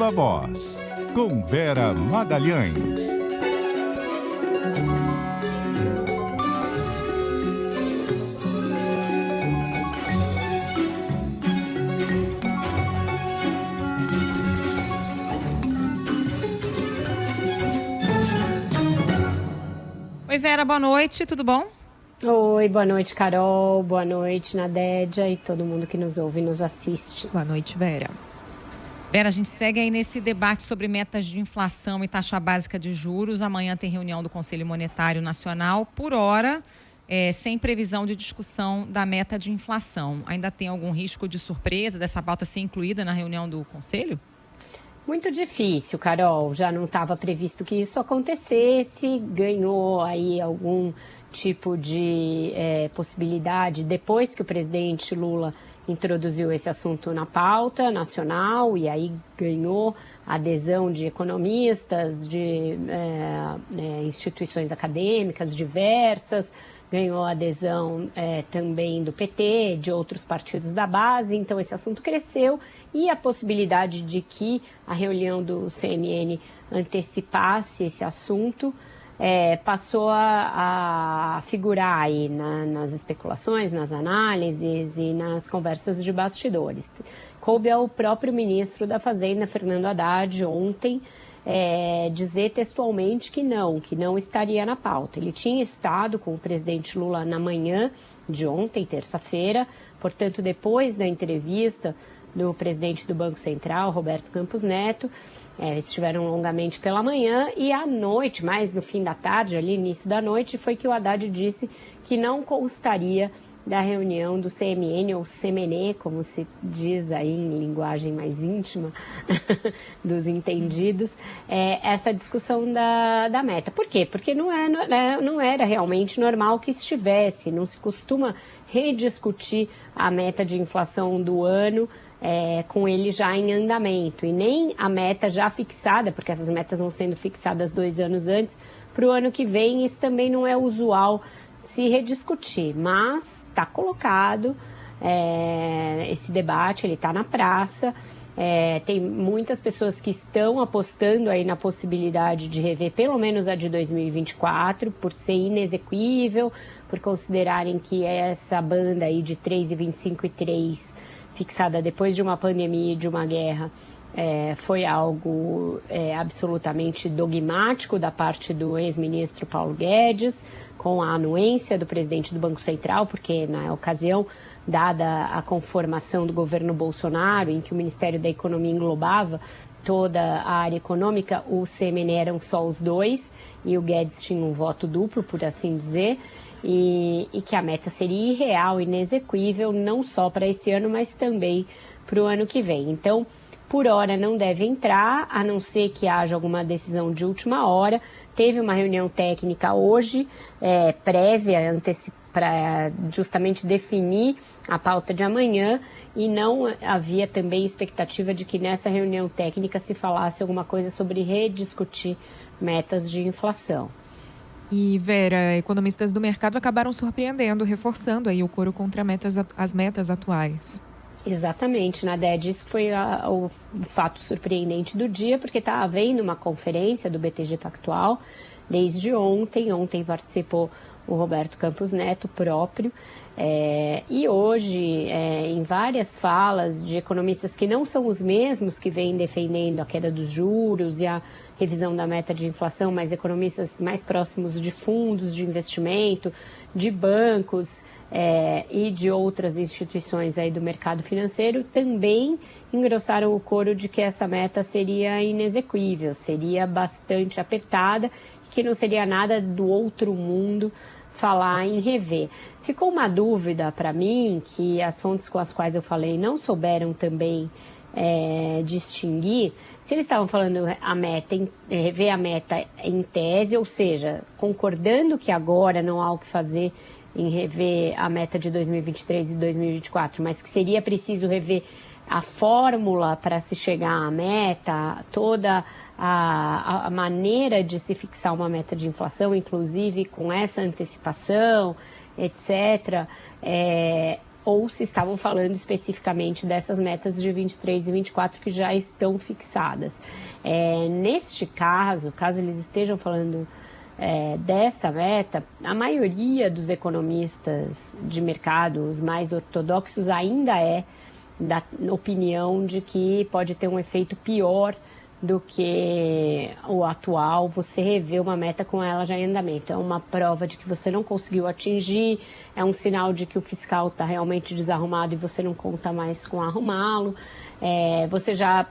Viva Voz, com Vera Magalhães. Oi, Vera, boa noite, tudo bom? Oi, boa noite, Carol, boa noite, Nadédia e todo mundo que nos ouve e nos assiste. Boa noite, Vera. Vera, a gente segue aí nesse debate sobre metas de inflação e taxa básica de juros. Amanhã tem reunião do Conselho Monetário Nacional, por hora, sem previsão de discussão da meta de inflação. Ainda tem algum risco de surpresa dessa pauta ser incluída na reunião do Conselho? Muito difícil, Carol. Já não estava previsto que isso acontecesse. Ganhou aí algum tipo de possibilidade depois que o presidente Lula introduziu esse assunto na pauta nacional e aí ganhou adesão de economistas, de instituições acadêmicas diversas, ganhou adesão também do PT, de outros partidos da base, então esse assunto cresceu e a possibilidade de que a reunião do CMN antecipasse esse assunto passou a figurar aí nas especulações, nas análises e nas conversas de bastidores. Coube ao próprio ministro da Fazenda, Fernando Haddad, ontem, dizer textualmente que não estaria na pauta. Ele tinha estado com o presidente Lula na manhã de ontem, terça-feira, portanto, depois da entrevista do presidente do Banco Central, Roberto Campos Neto, estiveram longamente pela manhã e à noite, mais no fim da tarde, ali início da noite, foi que o Haddad disse que não constaria da reunião do CMN, ou CMN, como se diz aí em linguagem mais íntima dos entendidos, essa discussão da meta. Por quê? Porque não era realmente normal que estivesse, não se costuma rediscutir a meta de inflação do ano com ele já em andamento, e nem a meta já fixada, porque essas metas vão sendo fixadas 2 anos antes, para o ano que vem. Isso também não é usual se rediscutir, mas está colocado esse debate, ele está na praça, tem muitas pessoas que estão apostando aí na possibilidade de rever pelo menos a de 2024, por ser inexequível, por considerarem que essa banda aí de 3,25 e 3, fixada depois de uma pandemia e de uma guerra, foi algo absolutamente dogmático da parte do ex-ministro Paulo Guedes, com a anuência do presidente do Banco Central, porque na ocasião, dada a conformação do governo Bolsonaro, em que o Ministério da Economia englobava toda a área econômica, o CMN eram só os dois, e o Guedes tinha um voto duplo, por assim dizer, e que a meta seria irreal, inexequível, não só para esse ano, mas também para o ano que vem. Então, por hora não deve entrar, a não ser que haja alguma decisão de última hora. Teve uma reunião técnica hoje, prévia, para justamente definir a pauta de amanhã, e não havia também expectativa de que nessa reunião técnica se falasse alguma coisa sobre rediscutir metas de inflação. E, Vera, economistas do mercado acabaram surpreendendo, reforçando aí o coro contra as metas atuais. Exatamente, Naded, isso foi o fato surpreendente do dia, porque está havendo uma conferência do BTG Pactual desde ontem. Ontem participou o Roberto Campos Neto próprio, e hoje, em várias falas de economistas que não são os mesmos que vêm defendendo a queda dos juros e a revisão da meta de inflação, mas economistas mais próximos de fundos de investimento, de bancos e de outras instituições aí do mercado financeiro, também engrossaram o coro de que essa meta seria inexequível, seria bastante apertada, que não seria nada do outro mundo falar em rever. Ficou uma dúvida para mim, que as fontes com as quais eu falei não souberam também distinguir, se eles estavam falando rever a meta em tese, ou seja, concordando que agora não há o que fazer em rever a meta de 2023 e 2024, mas que seria preciso rever a fórmula para se chegar à meta, toda a maneira de se fixar uma meta de inflação, inclusive com essa antecipação, etc., ou se estavam falando especificamente dessas metas de 23 e 24 que já estão fixadas. Neste caso eles estejam falando dessa meta, a maioria dos economistas de mercado, os mais ortodoxos, ainda da opinião de que pode ter um efeito pior do que o atual, você rever uma meta com ela já em andamento. É uma prova de que você não conseguiu atingir, é um sinal de que o fiscal está realmente desarrumado e você não conta mais com arrumá-lo. Você já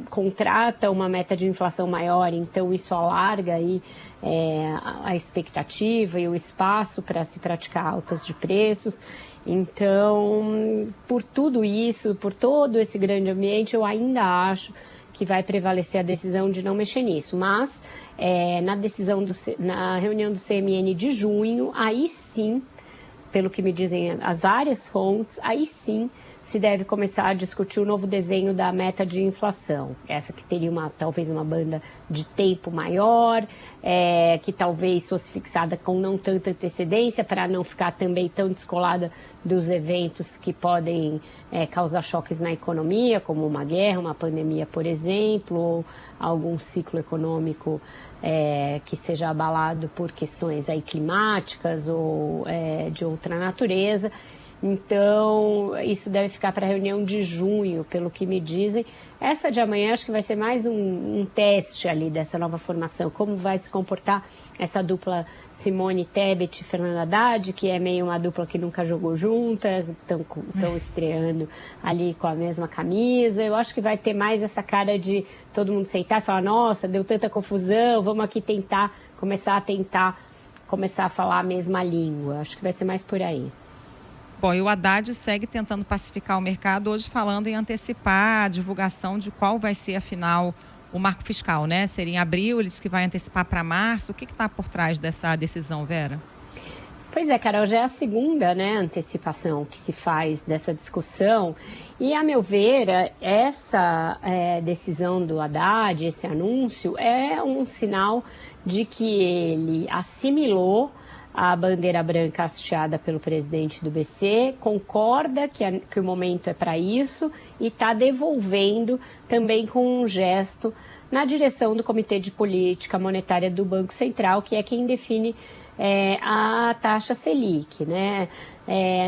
contrata uma meta de inflação maior, então isso alarga aí a expectativa e o espaço para se praticar altas de preços. Então, por tudo isso, por todo esse grande ambiente, eu ainda acho que vai prevalecer a decisão de não mexer nisso. Mas, na reunião do CMN de junho, aí sim, pelo que me dizem as várias fontes, aí sim se deve começar a discutir o novo desenho da meta de inflação. Essa que teria talvez uma banda de tempo maior, que talvez fosse fixada com não tanta antecedência, para não ficar também tão descolada dos eventos que podem causar choques na economia, como uma guerra, uma pandemia, por exemplo, ou algum ciclo econômico que seja abalado por questões aí climáticas ou de outra natureza. Então, isso deve ficar para a reunião de junho, pelo que me dizem. Essa de amanhã acho que vai ser mais um teste ali dessa nova formação. Como vai se comportar essa dupla Simone Tebet e Fernando Haddad, que é meio uma dupla que nunca jogou juntas, estão estreando ali com a mesma camisa. Eu acho que vai ter mais essa cara de todo mundo sentar e falar, nossa, deu tanta confusão, vamos aqui começar a falar a mesma língua. Acho que vai ser mais por aí. Bom, e o Haddad segue tentando pacificar o mercado, hoje falando em antecipar a divulgação de qual vai ser, afinal, o marco fiscal, né? Seria em abril, ele disse que vai antecipar para março. O que está por trás dessa decisão, Vera? Pois é, Carol, já é a segunda, antecipação que se faz dessa discussão. E, a meu ver, essa decisão do Haddad, esse anúncio, é um sinal de que ele assimilou a bandeira branca hasteada pelo presidente do BC, concorda que o momento é para isso e está devolvendo também com um gesto na direção do Comitê de Política Monetária do Banco Central, que é quem define a taxa Selic, né?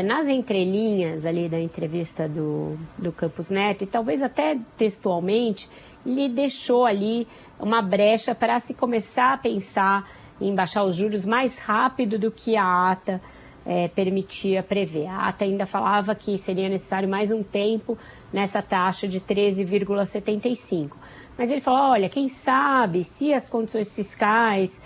Nas entrelinhas ali da entrevista do Campos Neto, e talvez até textualmente, ele deixou ali uma brecha para se começar a pensar em baixar os juros mais rápido do que a ata permitia prever. A ata ainda falava que seria necessário mais um tempo nessa taxa de 13,75. Mas ele falou, olha, quem sabe se as condições fiscais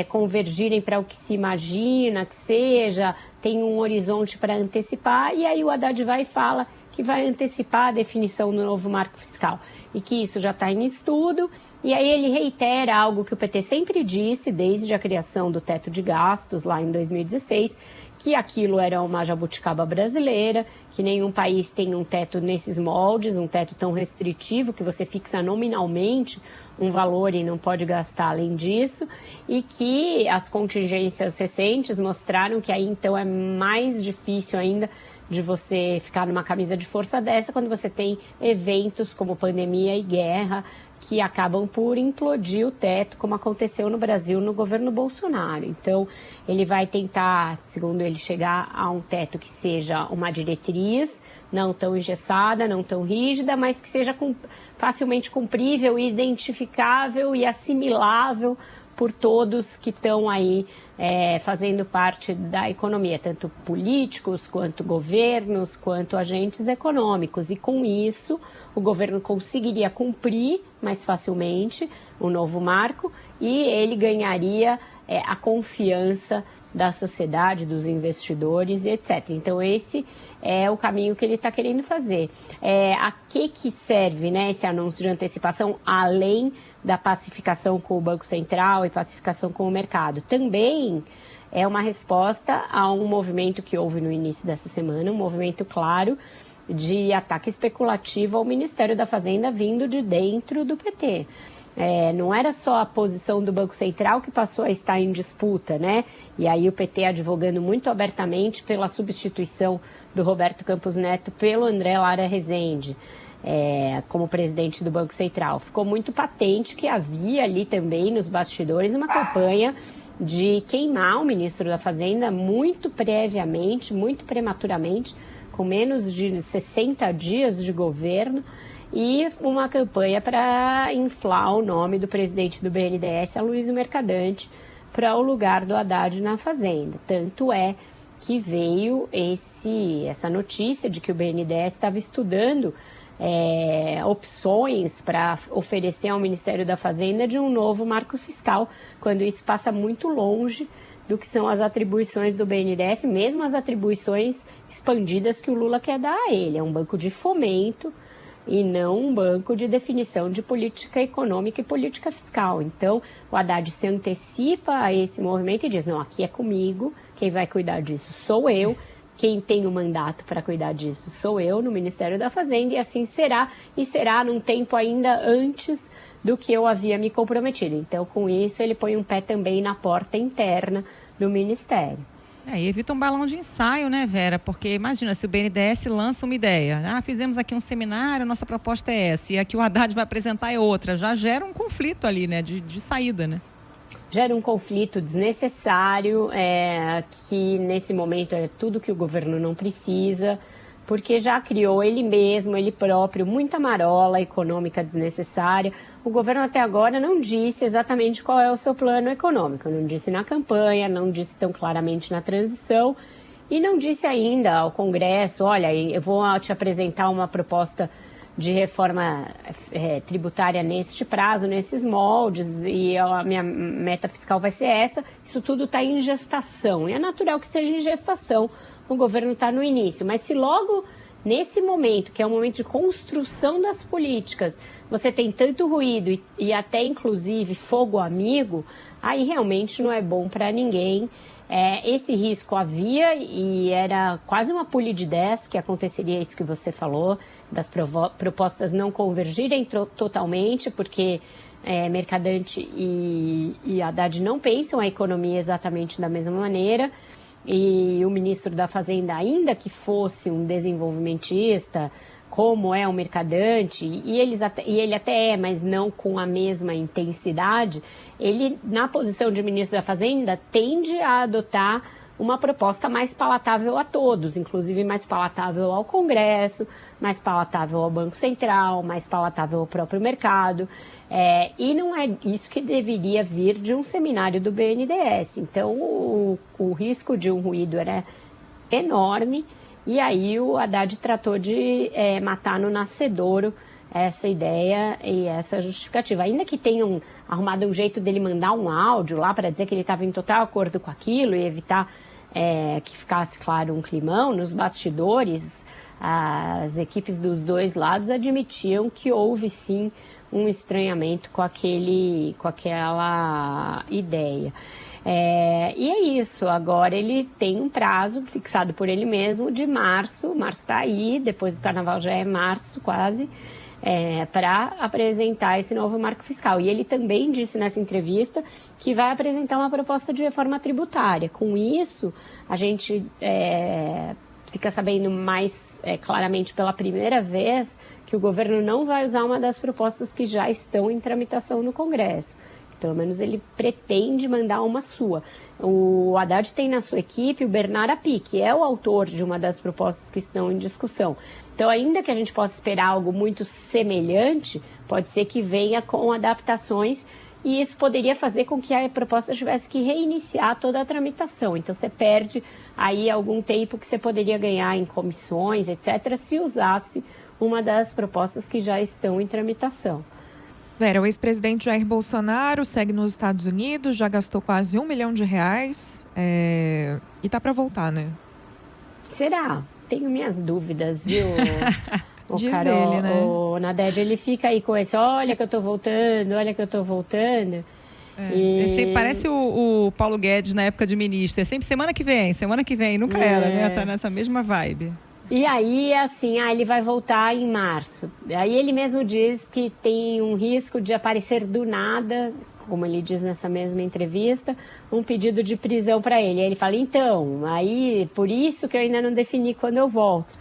convergirem para o que se imagina que seja, tem um horizonte para antecipar, e aí o Haddad vai e fala que vai antecipar a definição do novo marco fiscal e que isso já está em estudo. E aí ele reitera algo que o PT sempre disse desde a criação do teto de gastos lá em 2016, que aquilo era uma jabuticaba brasileira, que nenhum país tem um teto nesses moldes, um teto tão restritivo que você fixa nominalmente um valor e não pode gastar além disso, e que as contingências recentes mostraram que aí então é mais difícil ainda de você ficar numa camisa de força dessa quando você tem eventos como pandemia e guerra que acabam por implodir o teto, como aconteceu no Brasil no governo Bolsonaro. Então, ele vai tentar, segundo ele, chegar a um teto que seja uma diretriz, não tão engessada, não tão rígida, mas que seja facilmente cumprível, identificável e assimilável por todos que estão aí fazendo parte da economia, tanto políticos, quanto governos, quanto agentes econômicos. E com isso, o governo conseguiria cumprir mais facilmente o novo marco e ele ganharia a confiança da sociedade, dos investidores e etc. Então, esse é o caminho que ele está querendo fazer. A que serve esse anúncio de antecipação, além da pacificação com o Banco Central e pacificação com o mercado? Também é uma resposta a um movimento que houve no início dessa semana, um movimento claro de ataque especulativo ao Ministério da Fazenda vindo de dentro do PT. Não era só a posição do Banco Central que passou a estar em disputa, né? E aí o PT advogando muito abertamente pela substituição do Roberto Campos Neto pelo André Lara Rezende, como presidente do Banco Central. Ficou muito patente que havia ali também nos bastidores uma campanha de queimar o ministro da Fazenda muito previamente, muito prematuramente, com menos de 60 dias de governo, e uma campanha para inflar o nome do presidente do BNDES, Aloysio Mercadante, para o lugar do Haddad na Fazenda. Tanto é que veio essa notícia de que o BNDES estava estudando opções para oferecer ao Ministério da Fazenda de um novo marco fiscal, quando isso passa muito longe do que são as atribuições do BNDES, mesmo as atribuições expandidas que o Lula quer dar a ele. É um banco de fomento e não um banco de definição de política econômica e política fiscal. Então, o Haddad se antecipa a esse movimento e diz, não, aqui é comigo, quem vai cuidar disso sou eu, quem tem o mandato para cuidar disso sou eu no Ministério da Fazenda, e assim será, e será num tempo ainda antes do que eu havia me comprometido. Então, com isso, ele põe um pé também na porta interna do Ministério. E evita um balão de ensaio, né, Vera? Porque imagina, se o BNDES lança uma ideia, fizemos aqui um seminário, nossa proposta é essa, e aqui o Haddad vai apresentar é outra, já gera um conflito ali, né, de saída, né? Gera um conflito desnecessário, que nesse momento é tudo que o governo não precisa, porque já criou ele mesmo, ele próprio, muita marola econômica desnecessária. O governo até agora não disse exatamente qual é o seu plano econômico, não disse na campanha, não disse tão claramente na transição e não disse ainda ao Congresso, olha, eu vou te apresentar uma proposta de reforma tributária neste prazo, nesses moldes, e a minha meta fiscal vai ser essa. Isso tudo está em gestação, e é natural que esteja em gestação, o governo está no início, mas se logo nesse momento, que é um momento de construção das políticas, você tem tanto ruído e até inclusive fogo amigo, aí realmente não é bom para ninguém. Esse risco havia e era quase uma pule de 10 que aconteceria isso que você falou, das propostas não convergirem totalmente, porque Mercadante e Haddad não pensam a economia exatamente da mesma maneira, e o ministro da Fazenda, ainda que fosse um desenvolvimentista, como é o Mercadante, e ele até é, mas não com a mesma intensidade, ele, na posição de ministro da Fazenda, tende a adotar uma proposta mais palatável a todos, inclusive mais palatável ao Congresso, mais palatável ao Banco Central, mais palatável ao próprio mercado, e não é isso que deveria vir de um seminário do BNDES. Então, o risco de um ruído era enorme, e aí o Haddad tratou de matar no nascedouro essa ideia e essa justificativa. Ainda que tenham arrumado um jeito dele mandar um áudio lá para dizer que ele estava em total acordo com aquilo e evitar que ficasse, claro, um climão, nos bastidores, as equipes dos dois lados admitiam que houve, sim, um estranhamento com aquela ideia. E é isso, agora ele tem um prazo fixado por ele mesmo de março está aí, depois do carnaval já é março quase, para apresentar esse novo marco fiscal. E ele também disse nessa entrevista que vai apresentar uma proposta de reforma tributária. Com isso, a gente fica sabendo mais claramente pela primeira vez que o governo não vai usar uma das propostas que já estão em tramitação no Congresso. Pelo menos ele pretende mandar uma sua. O Haddad tem na sua equipe o Bernard Api, que é o autor de uma das propostas que estão em discussão. Então, ainda que a gente possa esperar algo muito semelhante, pode ser que venha com adaptações, e isso poderia fazer com que a proposta tivesse que reiniciar toda a tramitação. Então, você perde aí algum tempo que você poderia ganhar em comissões, etc., se usasse uma das propostas que já estão em tramitação. Vera, o ex-presidente Jair Bolsonaro segue nos Estados Unidos, já gastou quase R$1 milhão e tá para voltar, né? Será? Tenho minhas dúvidas, viu? Diz Carol, ele, né? O Naded, ele fica aí com esse, olha que eu tô voltando. Parece o Paulo Guedes na época de ministro, é sempre semana que vem, nunca era, né? Tá nessa mesma vibe. E aí, assim, ele vai voltar em março. Aí ele mesmo diz que tem um risco de aparecer do nada, como ele diz nessa mesma entrevista, um pedido de prisão para ele. Aí ele fala, então, aí por isso que eu ainda não defini quando eu volto.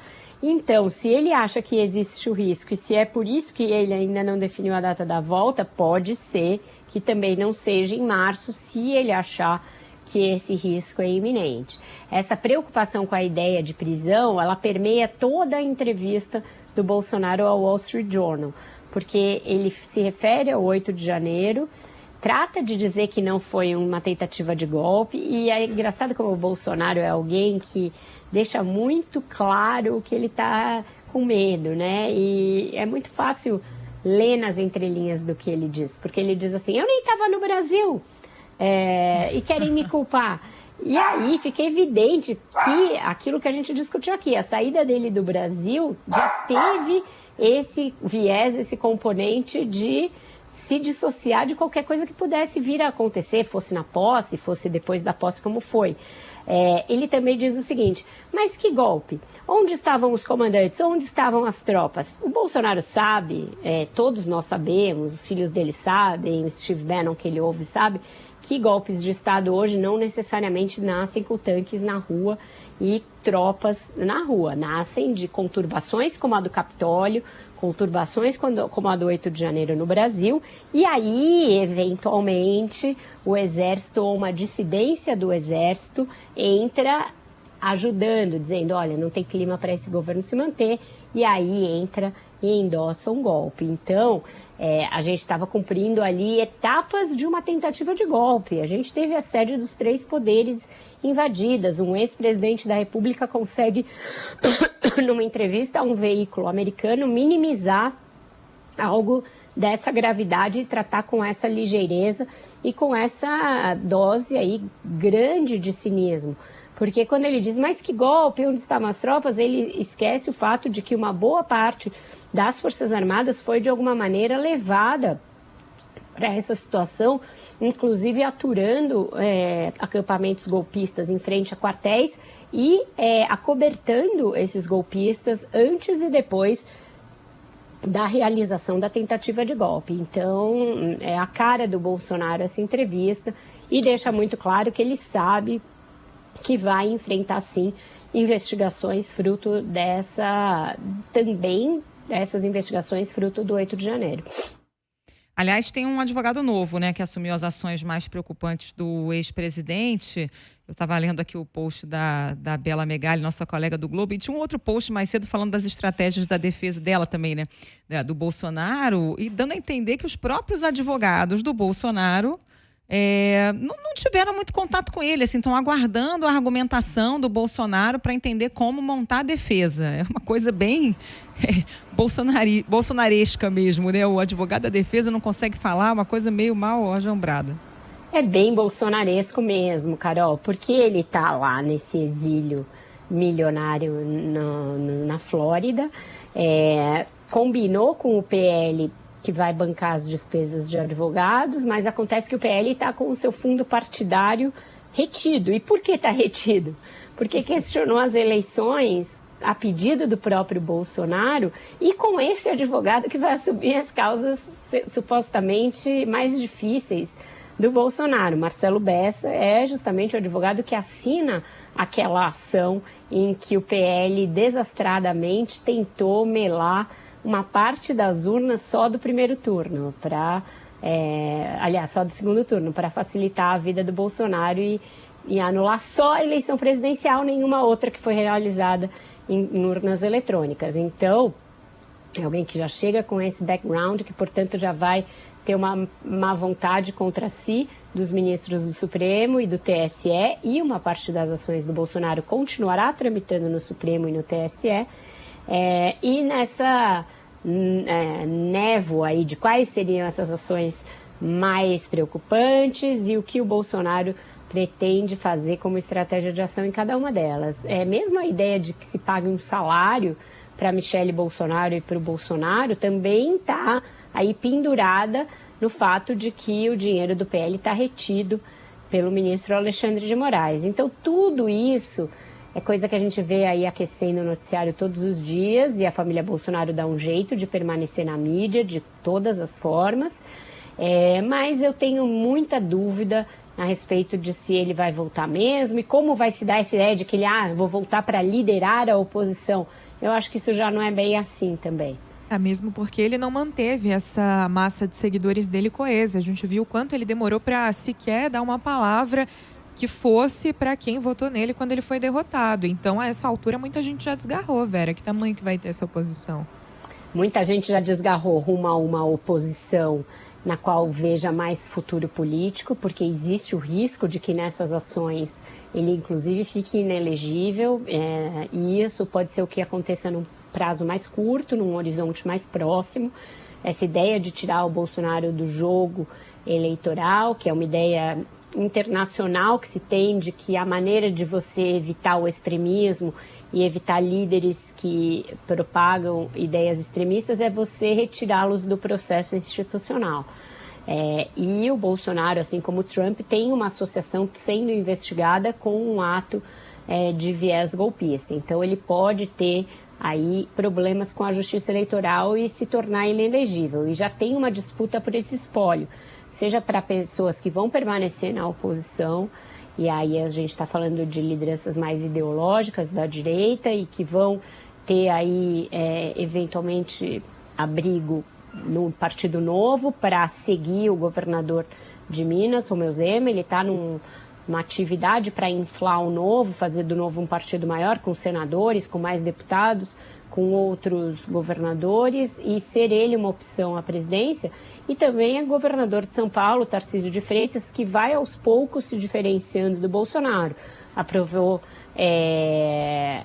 Então, se ele acha que existe o risco e se é por isso que ele ainda não definiu a data da volta, pode ser que também não seja em março, se ele achar que esse risco é iminente. Essa preocupação com a ideia de prisão, ela permeia toda a entrevista do Bolsonaro ao Wall Street Journal, porque ele se refere ao 8 de janeiro, trata de dizer que não foi uma tentativa de golpe, e é engraçado como o Bolsonaro é alguém que deixa muito claro que ele está com medo, né? E é muito fácil ler nas entrelinhas do que ele diz, porque ele diz assim, eu nem estava no Brasil, e querem me culpar. E aí fica evidente que aquilo que a gente discutiu aqui, a saída dele do Brasil já teve esse viés, esse componente de se dissociar de qualquer coisa que pudesse vir a acontecer, fosse na posse, fosse depois da posse, como foi. Ele também diz o seguinte, mas que golpe? Onde estavam os comandantes? Onde estavam as tropas? O Bolsonaro sabe, todos nós sabemos, os filhos dele sabem, o Steve Bannon que ele ouve sabe, que golpes de Estado hoje não necessariamente nascem com tanques na rua e tropas na rua. Nascem de conturbações como a do Capitólio, conturbações como a do 8 de janeiro no Brasil, e aí, eventualmente, o Exército ou uma dissidência do Exército entra ajudando, dizendo, olha, não tem clima para esse governo se manter, e aí entra e endossa um golpe. Então, a gente estava cumprindo ali etapas de uma tentativa de golpe. A gente teve a sede dos 3 poderes invadidas. Um ex-presidente da República consegue, numa entrevista a um veículo americano, minimizar algo dessa gravidade e tratar com essa ligeireza e com essa dose aí grande de cinismo. Porque quando ele diz, mas que golpe, onde estavam as tropas, ele esquece o fato de que uma boa parte das Forças Armadas foi de alguma maneira levada para essa situação, inclusive aturando acampamentos golpistas em frente a quartéis e acobertando esses golpistas antes e depois da realização da tentativa de golpe. Então, é a cara do Bolsonaro essa entrevista e deixa muito claro que ele sabe que vai enfrentar, sim, investigações fruto dessas investigações fruto do 8 de janeiro. Aliás, tem um advogado novo, né, que assumiu as ações mais preocupantes do ex-presidente. Eu estava lendo aqui o post da Bela Megali, nossa colega do Globo, e tinha um outro post mais cedo falando das estratégias da defesa dela também, né, do Bolsonaro, e dando a entender que os próprios advogados do Bolsonaro não tiveram muito contato com ele, assim, estão aguardando a argumentação do Bolsonaro para entender como montar a defesa. É uma coisa bem bolsonaresca mesmo, né? O advogado da defesa não consegue falar, uma coisa meio mal ajambrada. É bem bolsonaresco mesmo, Carol, porque ele está lá nesse exílio milionário na Flórida, combinou com o PL que vai bancar as despesas de advogados, mas acontece que o PL está com o seu fundo partidário retido. E por que está retido? Porque questionou as eleições a pedido do próprio Bolsonaro e com esse advogado que vai assumir as causas supostamente mais difíceis do Bolsonaro. Marcelo Bessa é justamente o advogado que assina aquela ação em que o PL desastradamente tentou melar uma parte das urnas só do primeiro turno, só do segundo turno, para facilitar a vida do Bolsonaro e anular só a eleição presidencial, nenhuma outra que foi realizada em urnas eletrônicas. Então, é alguém que já chega com esse background, que, portanto, já vai ter uma má vontade contra si dos ministros do Supremo e do TSE, e uma parte das ações do Bolsonaro continuará tramitando no Supremo e no TSE. E nessa névoa aí de quais seriam essas ações mais preocupantes e o que o Bolsonaro pretende fazer como estratégia de ação em cada uma delas. Mesmo a ideia de que se pague um salário para Michele Bolsonaro e para o Bolsonaro também está aí pendurada no fato de que o dinheiro do PL está retido pelo ministro Alexandre de Moraes. Então, tudo isso É coisa que a gente vê aí aquecendo o noticiário todos os dias, e a família Bolsonaro dá um jeito de permanecer na mídia de todas as formas. Mas eu tenho muita dúvida a respeito de se ele vai voltar mesmo e como vai se dar essa ideia de que ele, vou voltar para liderar a oposição. Eu acho que isso já não é bem assim também. Mesmo porque ele não manteve essa massa de seguidores dele coesa. A gente viu o quanto ele demorou para sequer dar uma palavra que fosse para quem votou nele quando ele foi derrotado. Então, a essa altura, muita gente já desgarrou, Vera. Que tamanho que vai ter essa oposição? Muita gente já desgarrou rumo a uma oposição na qual veja mais futuro político, porque existe o risco de que nessas ações ele, inclusive, fique inelegível. E isso pode ser o que aconteça num prazo mais curto, num horizonte mais próximo. Essa ideia de tirar o Bolsonaro do jogo eleitoral, que é uma ideia internacional que se tem de que a maneira de você evitar o extremismo e evitar líderes que propagam ideias extremistas é você retirá-los do processo institucional. E o Bolsonaro, assim como o Trump, tem uma associação sendo investigada com um ato de viés golpista. Então ele pode ter aí problemas com a justiça eleitoral e se tornar inelegível. E já tem uma disputa por esse espólio, seja para pessoas que vão permanecer na oposição, e aí a gente está falando de lideranças mais ideológicas da direita e que vão ter aí eventualmente abrigo no Partido Novo para seguir o governador de Minas, Romeu Zema. Ele está numa atividade para inflar o Novo, fazer do Novo um partido maior, com senadores, com mais deputados, com outros governadores, e ser ele uma opção à presidência. E também é governador de São Paulo, Tarcísio de Freitas, que vai aos poucos se diferenciando do Bolsonaro. Aprovou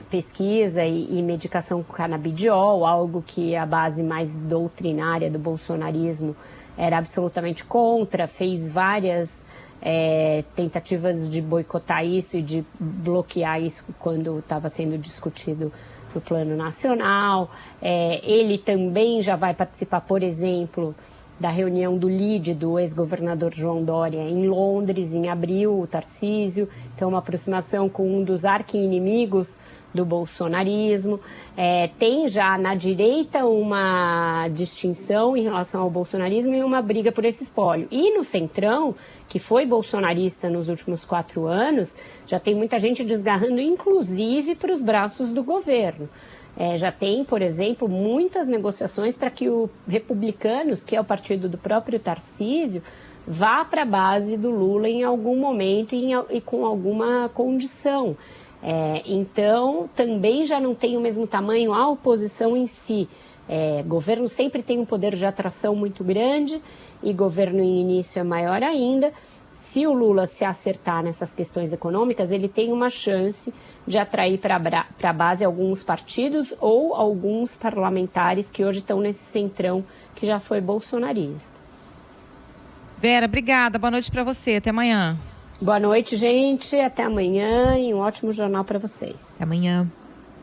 pesquisa e medicação com canabidiol, algo que a base mais doutrinária do bolsonarismo era absolutamente contra, fez várias tentativas de boicotar isso e de bloquear isso quando estava sendo discutido no plano nacional. Ele também já vai participar, por exemplo, da reunião do LIDE, do ex-governador João Dória, em Londres, em abril, o Tarcísio. Então, uma aproximação com um dos arqui-inimigos do bolsonarismo. Tem já na direita uma distinção em relação ao bolsonarismo e uma briga por esse espólio. E no Centrão, que foi bolsonarista nos últimos 4 anos, já tem muita gente desgarrando, inclusive para os braços do governo. Já tem, por exemplo, muitas negociações para que o Republicanos, que é o partido do próprio Tarcísio, vá para a base do Lula em algum momento e com alguma condição. Então, também já não tem o mesmo tamanho a oposição em si. Governo sempre tem um poder de atração muito grande e governo em início é maior ainda. Se o Lula se acertar nessas questões econômicas, ele tem uma chance de atrair para a base alguns partidos ou alguns parlamentares que hoje estão nesse centrão que já foi bolsonarista. Vera, obrigada. Boa noite para você. Até amanhã. Boa noite, gente. Até amanhã e um ótimo jornal para vocês. Até amanhã.